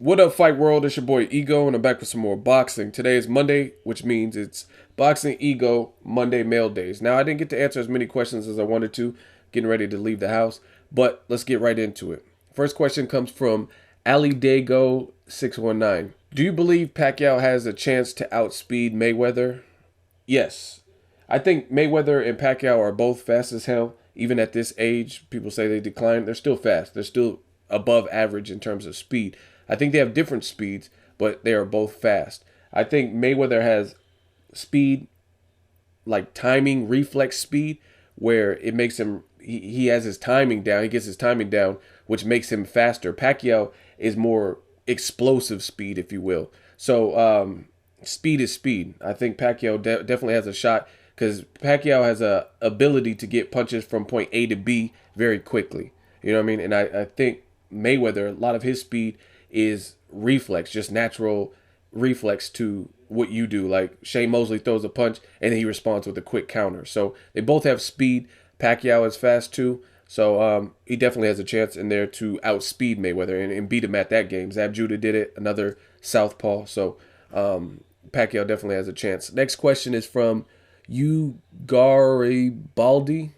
What up, Fight World? It's your boy Ego, and I'm back with some more boxing. Today is Monday, which means it's Boxing Ego Monday Mail Days. Now, I didn't get to answer as many questions as I wanted to, getting ready to leave the house, but let's get right into it. First question comes from Ali Dago 619. Do you believe Pacquiao has a chance to outspeed Mayweather? Yes. I think Mayweather and Pacquiao are both fast as hell. Even at this age, people say they decline. They're still fast. They're still above average in terms of speed. I think they have different speeds, but they are both fast. I think Mayweather has speed, like timing, reflex speed, where it makes him, he has his timing down. He gets his timing down, which makes him faster. Pacquiao is more explosive speed, if you will. So, speed is speed. I think Pacquiao definitely has a shot because Pacquiao has a ability to get punches from point A to B very quickly. You know what I mean? And I think Mayweather, a lot of his speed is reflex, just natural reflex to what you do. Like Shane Mosley throws a punch and then he responds with a quick counter. So they both have speed. Pacquiao is fast too. So he definitely has a chance in there to outspeed Mayweather and beat him at that game. Zab Judah did it, another southpaw. So Pacquiao definitely has a chance. Next question is from Garibaldi.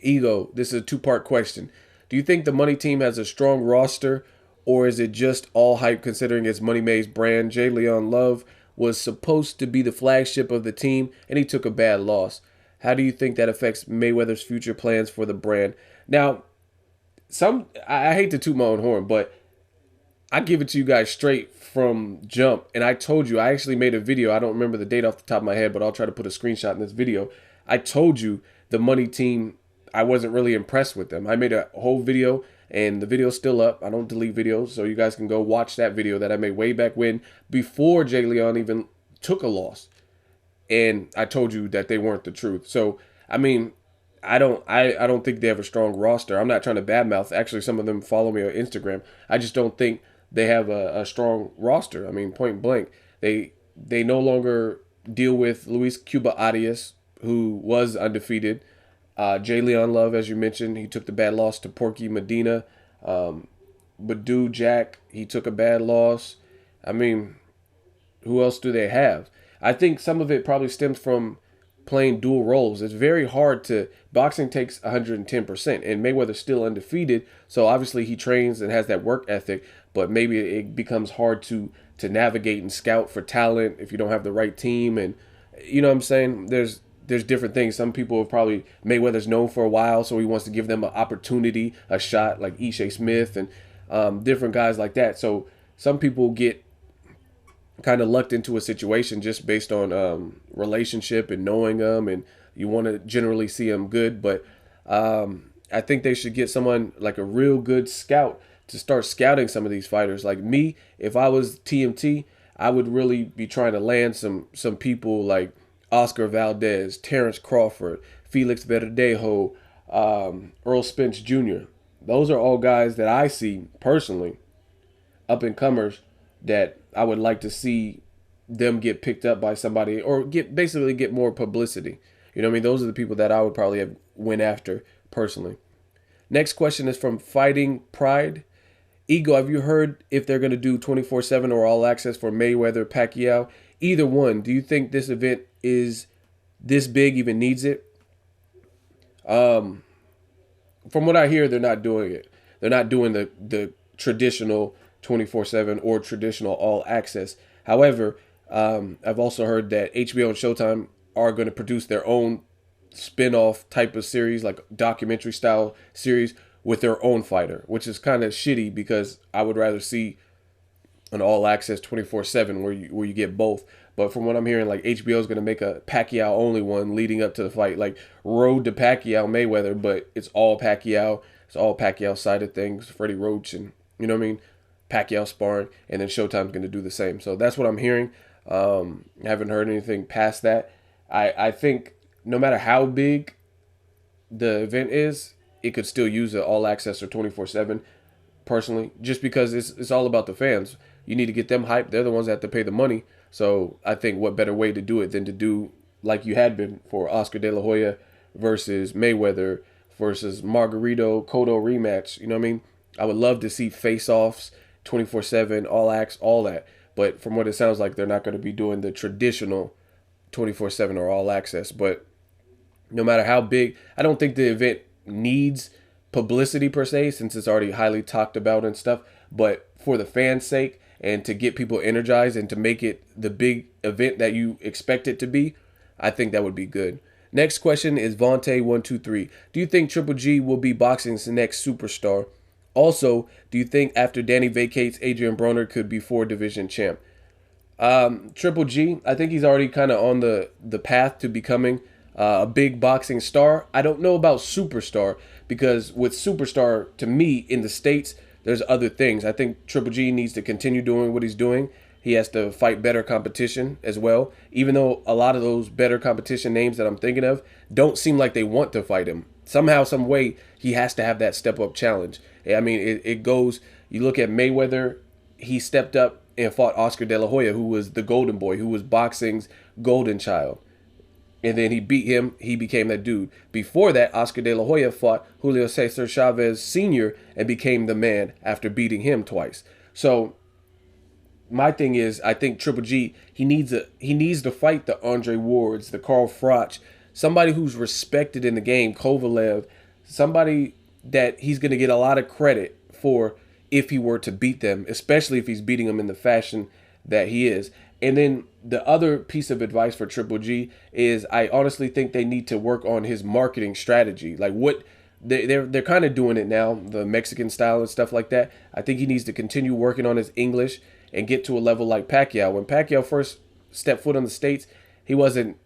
Ego, this is a two-part question. Do you think the Money Team has a strong roster, or is it just all hype considering it's Money May's brand? J. Leon Love was supposed to be the flagship of the team, and he took a bad loss. How do you think that affects Mayweather's future plans for the brand? Now, I hate to toot my own horn, but I give it to you guys straight from jump. And I told you, I actually made a video. I don't remember the date off the top of my head, but I'll try to put a screenshot in this video. I told you the Money Team, I wasn't really impressed with them. I made a whole video and the video's still up. I don't delete videos, so you guys can go watch that video that I made way back when, before Jay Leon even took a loss. And I told you that they weren't the truth. So, I mean, I don't think they have a strong roster. I'm not trying to badmouth. Actually, some of them follow me on Instagram. I just don't think they have a strong roster. I mean, point blank, they no longer deal with Luis Cuba Arias, who was undefeated. Jay Leon Love, as you mentioned, he took the bad loss to Porky Medina. Badu Jack, he took a bad loss. I mean, who else do they have? I think some of it probably stems from playing dual roles. It's very hard to boxing takes 110%, and Mayweather's still undefeated, so obviously he trains and has that work ethic, but maybe it becomes hard to navigate and scout for talent if you don't have the right team. And you know what I'm saying? There's different things. Some people have probably, Mayweather's known for a while, so he wants to give them an opportunity, a shot, like Ishe Smith and different guys like that. So some people get kind of lucked into a situation just based on relationship and knowing them, and you want to generally see them good. But I think they should get someone like a real good scout to start scouting some of these fighters. Like me, if I was TMT, I would really be trying to land some people like Oscar Valdez, Terrence Crawford, Felix Verdejo, Earl Spence Jr. Those are all guys that I see personally, up and comers, that I would like to see them get picked up by somebody or get more publicity. You know what I mean? Those are the people that I would probably have went after personally. Next question is from Fighting Pride. Ego, have you heard if they're going to do 24/7 or all access for Mayweather, Pacquiao? Either one. Do you think this event is this big, even needs it? From what I hear, they're not doing it. They're not doing the traditional 24/7 or traditional all access. However, I've also heard that HBO and Showtime are going to produce their own spin-off type of series, like documentary style series with their own fighter, which is kind of shitty because I would rather see an all access 24/7 where you get both. But from what I'm hearing, like HBO is going to make a Pacquiao only one leading up to the fight, like Road to Pacquiao Mayweather, but it's all Pacquiao. It's all Pacquiao side of things, Freddie Roach, and you know what I mean, Pacquiao sparring, and then Showtime's going to do the same. So that's what I'm hearing. I haven't heard anything past that. I think no matter how big the event is, it could still use an all access or 24/7 personally, just because it's all about the fans. You need to get them hyped. They're the ones that have to pay the money. So I think what better way to do it than to do like you had been for Oscar De La Hoya versus Mayweather versus Margarito Cotto rematch. You know what I mean? I would love to see face-offs 24/7, all acts, all that. But from what it sounds like, they're not going to be doing the traditional 24/7 or all access. But no matter how big, I don't think the event needs publicity per se, since it's already highly talked about and stuff. But for the fans' sake and to get people energized and to make it the big event that you expect it to be, I think that would be good. Next question is Vontae123. Do you think Triple G will be boxing's next superstar? Also, do you think after Danny vacates, Adrien Broner could be 4-division champ? Triple G, I think he's already kind of on the path to becoming a big boxing star. I don't know about superstar, because with superstar, to me, in the States, there's other things. I think Triple G needs to continue doing what he's doing. He has to fight better competition as well, even though a lot of those better competition names that I'm thinking of don't seem like they want to fight him. Somehow, some way, he has to have that step-up challenge. I mean, it goes, you look at Mayweather, he stepped up and fought Oscar De La Hoya, who was the golden boy, who was boxing's golden child. And then he beat him, he became that dude. Before that, Oscar De La Hoya fought Julio Cesar Chavez Sr. and became the man after beating him twice. So my thing is, I think Triple G, he needs to fight the Andre Wards, the Carl Froch, somebody who's respected in the game, Kovalev, somebody that he's going to get a lot of credit for if he were to beat them, especially if he's beating them in the fashion that he is. And then the other piece of advice for Triple G is, I honestly think they need to work on his marketing strategy. Like what they're kind of doing it now, the Mexican style and stuff like that. I think he needs to continue working on his English and get to a level like Pacquiao. When Pacquiao first stepped foot on the States, he wasn't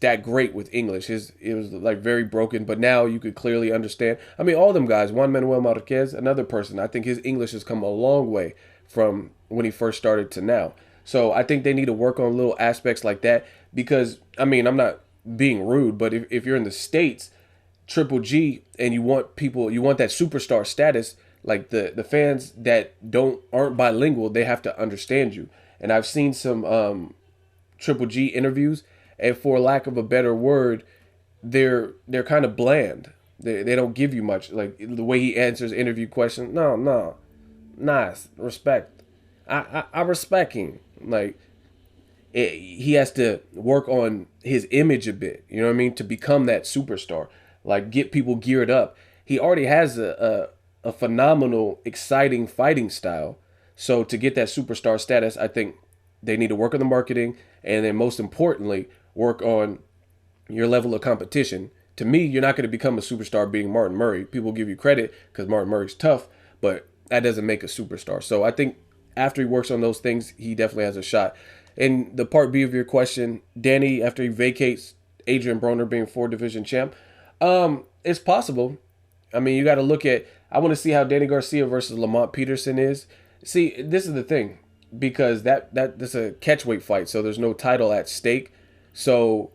that great with English. It was like very broken, but now you could clearly understand. I mean, all them guys, Juan Manuel Marquez, another person, I think his English has come a long way from when he first started to now. So I think they need to work on little aspects like that, because, I mean, I'm not being rude, but if you're in the States, Triple G, and you want that superstar status, like the fans that aren't bilingual, they have to understand you. And I've seen some Triple G interviews, and for lack of a better word, they're kind of bland. They don't give you much. Like the way he answers interview questions, no, nice, respect. I respect him. Like he has to work on his image a bit, you know what I mean, to become that superstar. Like get people geared up. He already has a phenomenal, exciting fighting style. So to get that superstar status, I think they need to work on the marketing, and then most importantly, work on your level of competition. To me, you're not going to become a superstar being Martin Murray. People give you credit because Martin Murray's tough, but that doesn't make a superstar. So I think after he works on those things, he definitely has a shot. And the part B of your question, Danny, after he vacates, Adrien Broner being 4-division champ, it's possible. I mean, you got to look at, I want to see how Danny Garcia versus Lamont Peterson is. See, this is the thing, because that's a catchweight fight, so there's no title at stake. So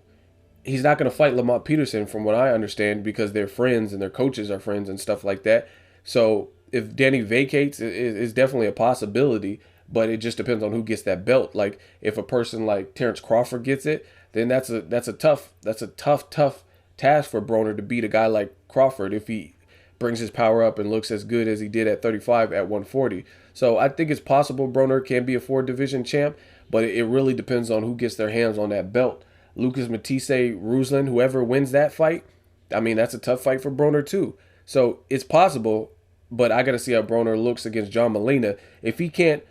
he's not going to fight Lamont Peterson, from what I understand, because they're friends and their coaches are friends and stuff like that. So if Danny vacates, it's definitely a possibility, but it just depends on who gets that belt. Like if a person like Terrence Crawford gets it, then that's a tough task for Broner to beat a guy like Crawford if he brings his power up and looks as good as he did at 35 at 140. So I think it's possible Broner can be a 4-division champ, but it really depends on who gets their hands on that belt. Lucas Matisse, Ruslan, whoever wins that fight, I mean, that's a tough fight for Broner too. So it's possible, but I got to see how Broner looks against John Molina. If he can't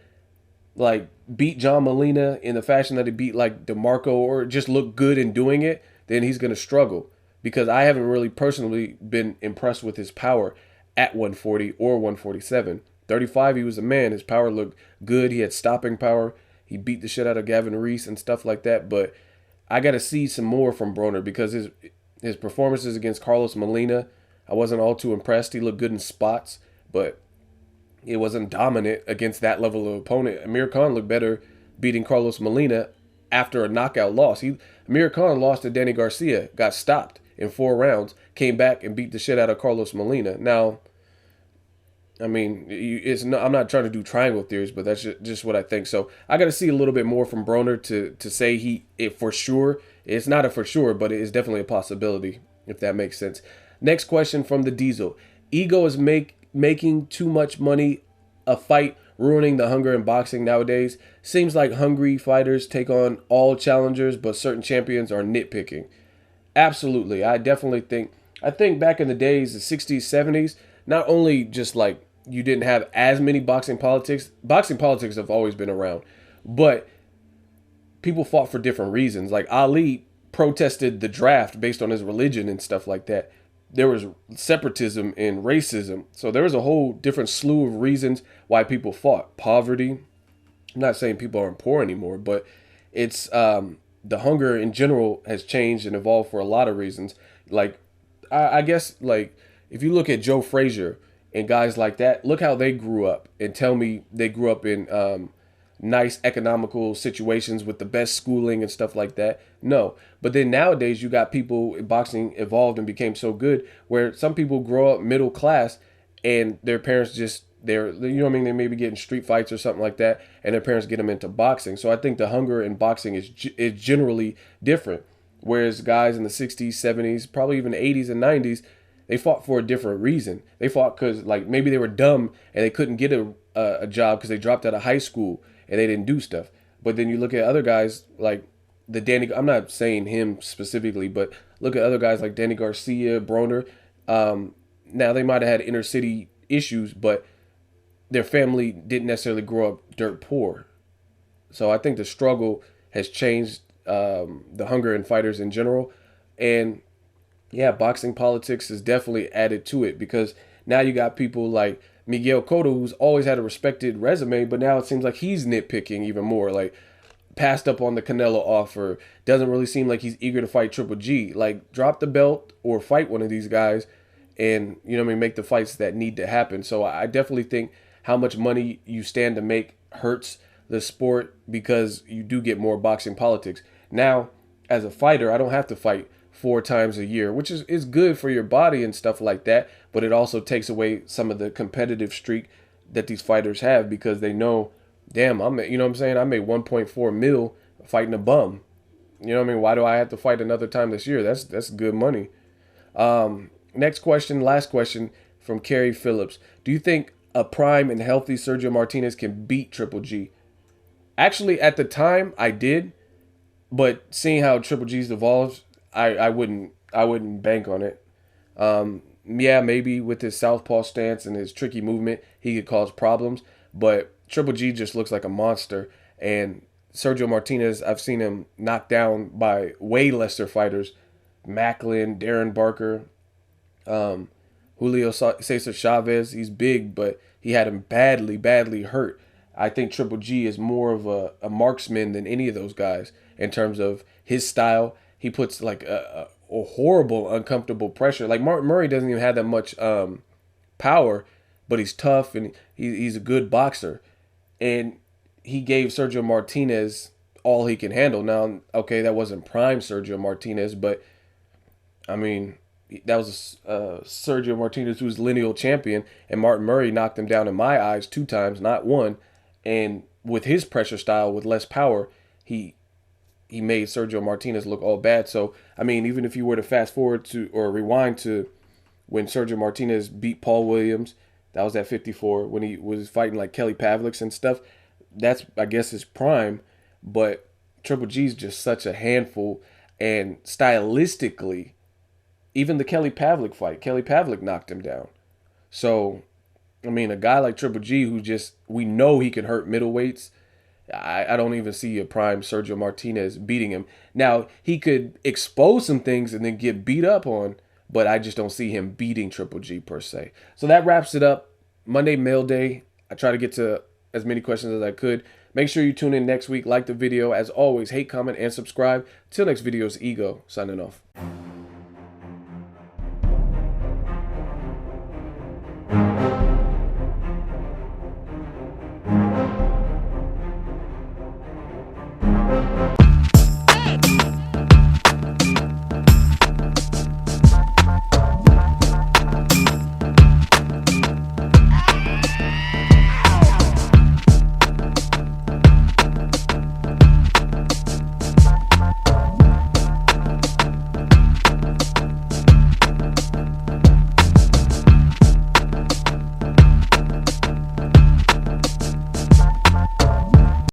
like beat John Molina in the fashion that he beat like DeMarco, or just look good in doing it, then he's going to struggle, because I haven't really personally been impressed with his power at 140 or 147. 35, he was a man. His power looked good. He had stopping power. He beat the shit out of Gavin Reese and stuff like that. But I got to see some more from Broner, because his performances against Carlos Molina, I wasn't all too impressed. He looked good in spots, but it wasn't dominant against that level of opponent. Amir Khan looked better beating Carlos Molina after a knockout loss. Amir Khan lost to Danny Garcia, got stopped in 4 rounds, came back and beat the shit out of Carlos Molina. Now, I mean, I'm not trying to do triangle theories, but that's just what I think. So I got to see a little bit more from Broner to say it for sure. It's not a for sure, but it is definitely a possibility, if that makes sense. Next question from the Diesel. Ego is making too much money a fight ruining the hunger in boxing nowadays? Seems like hungry fighters take on all challengers, but certain champions are nitpicking. Absolutely. I think back in the days, the 60s, 70s, not only just like you didn't have as many boxing politics have always been around, but people fought for different reasons. Like Ali protested the draft based on his religion and stuff like that. There was separatism and racism. So there was a whole different slew of reasons why people fought. Poverty. I'm not saying people aren't poor anymore, but it's the hunger in general has changed and evolved for a lot of reasons. Like I guess like if you look at Joe Frazier and guys like that, look how they grew up, and tell me they grew up in nice economical situations with the best schooling and stuff like that. No. But then nowadays you got people, boxing evolved and became so good where some people grow up middle class and their parents just, you know what I mean, they may be getting street fights or something like that, and their parents get them into boxing. So I think the hunger in boxing is generally different. Whereas guys in the 60s, 70s, probably even 80s and 90s, they fought for a different reason. They fought because like maybe they were dumb and they couldn't get a job because they dropped out of high school and they didn't do stuff. But then you look at other guys like I'm not saying him specifically, but look at other guys like Danny Garcia, Broner. Now they might have had inner city issues, but their family didn't necessarily grow up dirt poor. So I think the struggle has changed the hunger in fighters in general. And yeah, boxing politics has definitely added to it because now you got people like Miguel Cotto, who's always had a respected resume, but now it seems like he's nitpicking even more. Like, passed up on the Canelo offer, doesn't really seem like he's eager to fight Triple G. Like, drop the belt or fight one of these guys and, you know what I mean, make the fights that need to happen. So I definitely think how much money you stand to make hurts the sport because you do get more boxing politics. Now, as a fighter, I don't have to fight 4 times a year, which is good for your body and stuff like that, but it also takes away some of the competitive streak that these fighters have because they know, damn, you know what I'm saying, I made 1.4 mil fighting a bum. You know what I mean? Why do I have to fight another time this year? That's good money. Next question, last question from Kerry Phillips. Do you think a prime and healthy Sergio Martinez can beat Triple G? Actually, at the time, I did, but seeing how Triple G's evolves, I wouldn't bank on it. Yeah, maybe with his southpaw stance and his tricky movement, he could cause problems. But Triple G just looks like a monster. And Sergio Martinez, I've seen him knocked down by way lesser fighters. Macklin, Darren Barker, Julio Cesar Chavez. He's big, but he had him badly, badly hurt. I think Triple G is more of a marksman than any of those guys in terms of his style. He puts like a horrible, uncomfortable pressure. Like Martin Murray doesn't even have that much power, but he's tough and he's a good boxer. And he gave Sergio Martinez all he can handle. Now, okay, that wasn't prime Sergio Martinez, but I mean, that was Sergio Martinez who's lineal champion, and Martin Murray knocked him down in my eyes 2 times, not 1. And with his pressure style, with less power, he made Sergio Martinez look all bad. So, I mean, even if you were to fast forward to or rewind to when Sergio Martinez beat Paul Williams, that was at 54, when he was fighting like Kelly Pavlik and stuff, that's, I guess, his prime. But Triple G's just such a handful. And stylistically, even the Kelly Pavlik fight, Kelly Pavlik knocked him down. So, I mean, a guy like Triple G who just, we know he can hurt middleweights, I don't even see a prime Sergio Martinez beating him. Now, he could expose some things and then get beat up on, but I just don't see him beating Triple G per se. So that wraps it up. Monday Mail Day. I try to get to as many questions as I could. Make sure you tune in next week. Like the video. As always, hate, comment, and subscribe. Till next video, it's Ego signing off.